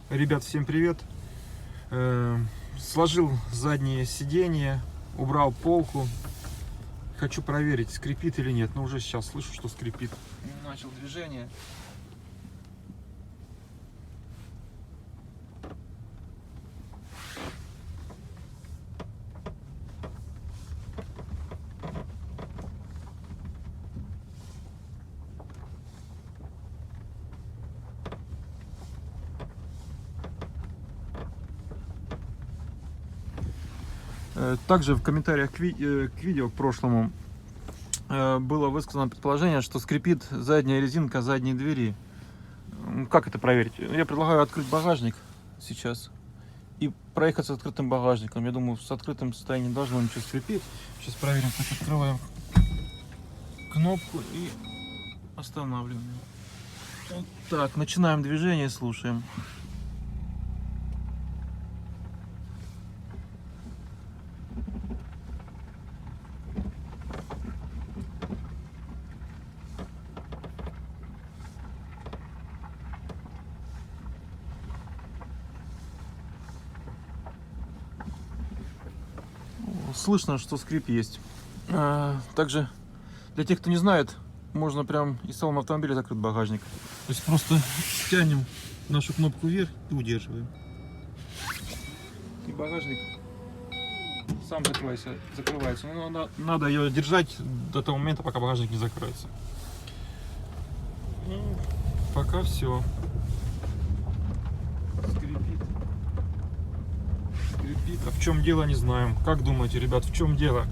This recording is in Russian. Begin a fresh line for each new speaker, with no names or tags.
Ребят, всем привет! Сложил заднее сиденье, убрал полку. Хочу проверить, скрипит или нет. Но уже сейчас слышу, что скрипит. Начал движение. Также в комментариях к видео к прошлому было высказано предположение, что скрипит задняя резинка задней двери. Как это проверить? Я предлагаю открыть багажник сейчас и проехать с открытым багажником. Я думаю, с открытым состоянием должно ничего скрипеть. Сейчас проверим. Так, открываем кнопку и останавливаем. Вот так, начинаем движение, слушаем. Слышно, что скрип есть. Также для тех, кто не знает, можно прям из салона автомобиля закрыть багажник. То есть просто тянем нашу кнопку вверх и удерживаем. И багажник сам закрывается. Но надо ее держать до того момента, пока багажник не закроется. Пока все. Скрипит. А в чем дело, не знаем. Как думаете, ребят, в чем дело?